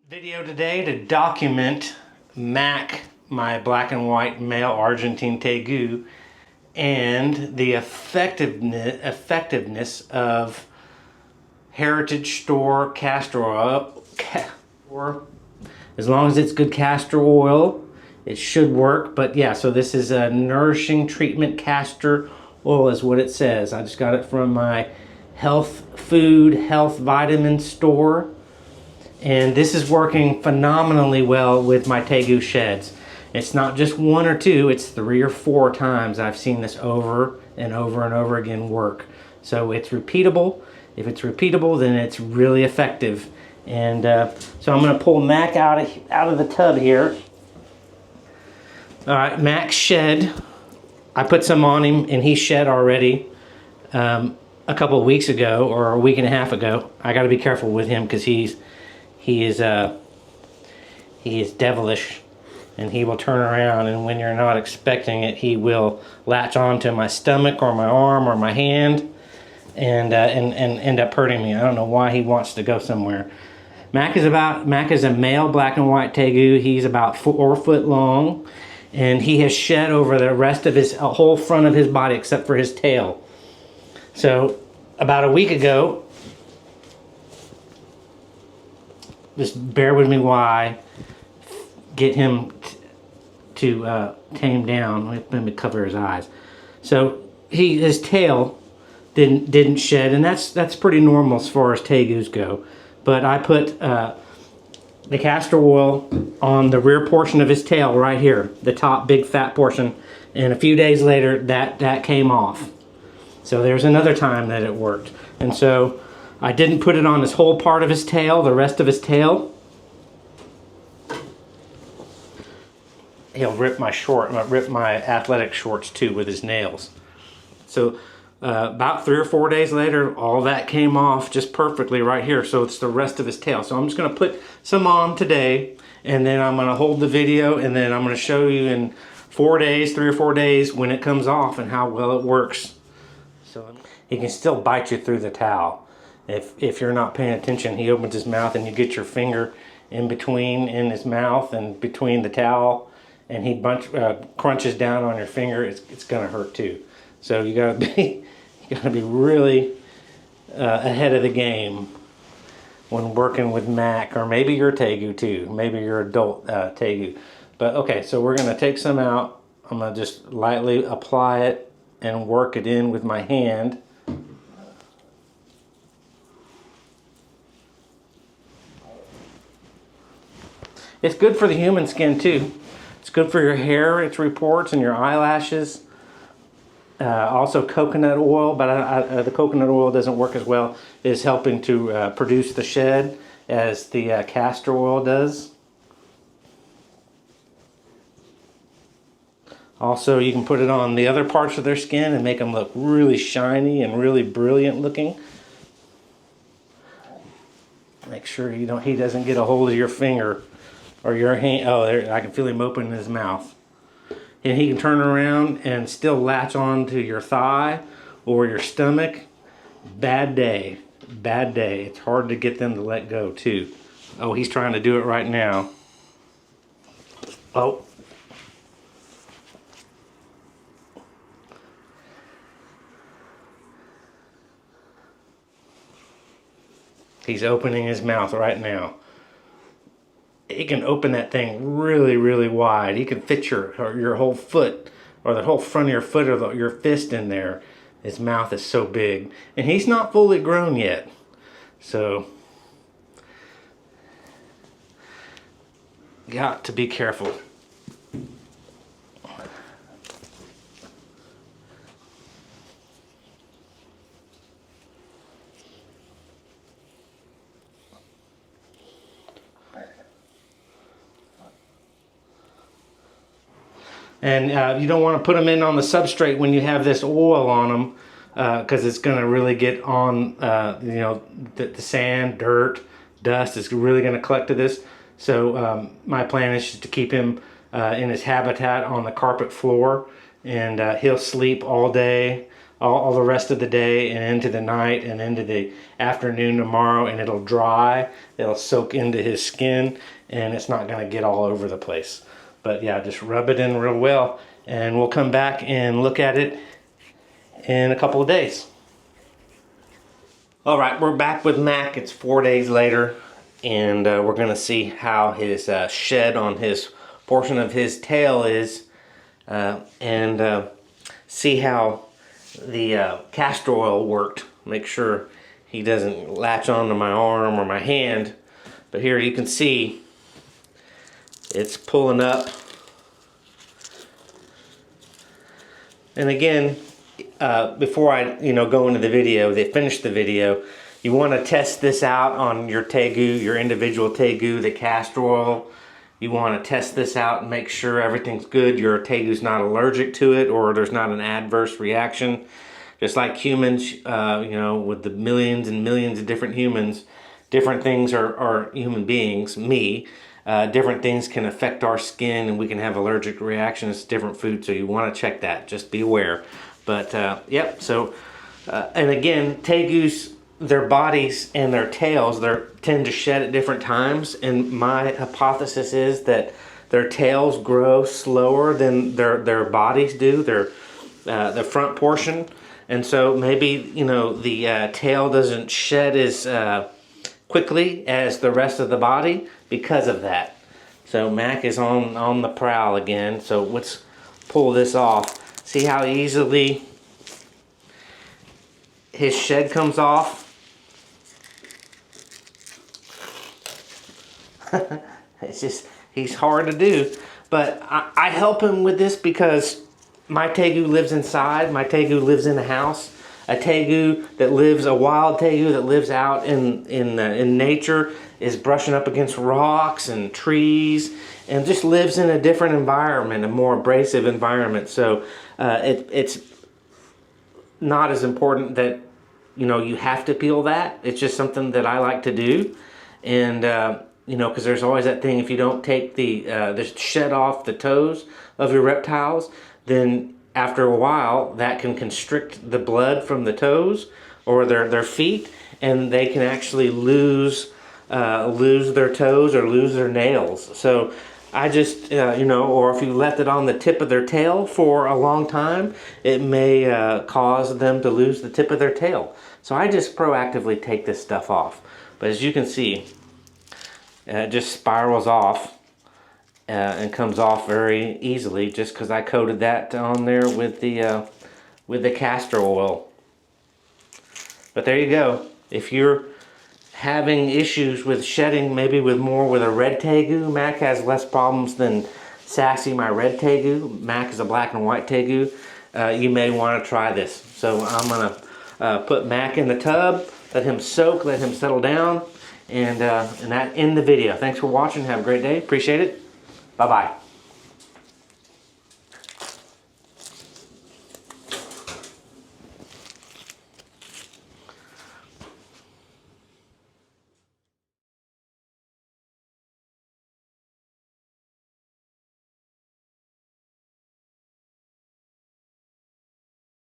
Video today to document Mac, my black and white male Argentine Tegu, and the effectiveness of Heritage Store castor oil. As long as it's good castor oil, it should work. But yeah, so this is a nourishing treatment castor oil is what it says. I just got it from my health vitamin store. And this is working phenomenally well with my Tegu sheds. It's not just one or two, it's 3 or 4 times I've seen this over and over and over again work. So it's repeatable. If it's repeatable, then it's really effective. And so I'm going to pull Mac out of the tub here. All right, Mac's shed. I put some on him and he shed already a couple of weeks ago or a week and a half ago. I got to be careful with him because he is devilish, and he will turn around, and when you're not expecting it, he will latch onto my stomach or my arm or my hand and end up hurting me. I don't know why he wants to go somewhere. Mac is a male black and white Tegu. He's about 4 foot long, and he has shed over the rest of his whole front of his body except for his tail. So about a week ago, just bear with me while I get him to tame down. Let me cover his eyes. So his tail didn't shed, and that's pretty normal as far as Tegus go. But I put the castor oil on the rear portion of his tail right here, the top big fat portion, and a few days later that came off. So there's another time that it worked. And so I didn't put it on his whole part of his tail, the rest of his tail. He'll rip my athletic shorts too with his nails. So about 3 or 4 days later, all that came off just perfectly right here. So it's the rest of his tail. So I'm just going to put some on today, and then I'm going to hold the video, and then I'm going to show you in 3 or 4 days when it comes off and how well it works. So he can still bite you through the towel. If you're not paying attention, he opens his mouth and you get your finger in his mouth and between the towel, and he crunches down on your finger. It's gonna hurt too. So you gotta be really ahead of the game when working with Mac, or maybe your Tegu too. Maybe your adult Tegu. But okay, so we're gonna take some out. I'm gonna just lightly apply it and work it in with my hand. It's good for the human skin too. It's good for your hair, it reports, and your eyelashes. Also coconut oil, but the coconut oil doesn't work as well. It's helping to produce the shed as the castor oil does. Also, you can put it on the other parts of their skin and make them look really shiny and really brilliant looking. Make sure he doesn't get a hold of your finger or your hand. Oh, there, I can feel him opening his mouth. And he can turn around and still latch on to your thigh or your stomach. Bad day. Bad day. It's hard to get them to let go too. Oh, he's trying to do it right now. Oh. He's opening his mouth right now. He can open that thing really, really wide. He can fit your whole foot, or the whole front of your foot, or your fist in there. His mouth is so big. And he's not fully grown yet. So, got to be careful. And you don't want to put them in on the substrate when you have this oil on them, because it's going to really get on, the sand, dirt, dust is really going to collect to this. So my plan is just to keep him in his habitat on the carpet floor, and he'll sleep all day all the rest of the day and into the night and into the afternoon tomorrow, and it'll dry. It'll soak into his skin, and it's not going to get all over the place. But yeah, just rub it in real well, and we'll come back and look at it in a couple of days. All right, we're back with Mac. It's 4 days later, and we're going to see how his shed on his portion of his tail is, and see how the castor oil worked. Make sure he doesn't latch onto my arm or my hand. But here you can see it's pulling up. And again, before I go into the video, they finish the video, you want to test this out on your Tegu, your individual Tegu, the castor oil. You want to test this out and make sure everything's good, your Tegu's not allergic to it, or there's not an adverse reaction. Just like humans, with the millions and millions of different humans, different things are human beings, different things can affect our skin, and we can have allergic reactions to different foods, so you want to check that. Just be aware. But, yep, so, and again, Tegus, their bodies and their tails, they tend to shed at different times, and my hypothesis is that their tails grow slower than their bodies do, the front portion, and so maybe the tail doesn't shed as quickly as the rest of the body because of that. So Mac is on the prowl again, so let's pull this off. See how easily his shed comes off? It's just, he's hard to do. But I help him with this because my Tegu lives inside. My Tegu lives in a house. A Tegu that lives, a wild Tegu that lives out in nature, is brushing up against rocks and trees and just lives in a different environment, a more abrasive environment. So it's not as important that you have to peel that. It's just something that I like to do. And because there's always that thing, if you don't take the shed off the toes of your reptiles, then after a while that can constrict the blood from the toes or their feet, and they can actually lose their toes or lose their nails. So I just, or if you left it on the tip of their tail for a long time, it may cause them to lose the tip of their tail. So I just proactively take this stuff off. But as you can see, it just spirals off and comes off very easily just because I coated that on there with the castor oil. But there you go. If you're having issues with shedding, maybe with a red Tegu, Mac has less problems than Sassy, my red Tegu. Mac is a black and white Tegu. You may want to try this. So I'm gonna put Mac in the tub, let him soak, let him settle down, and that end the video. Thanks for watching. Have a great day. Appreciate it. Bye-bye.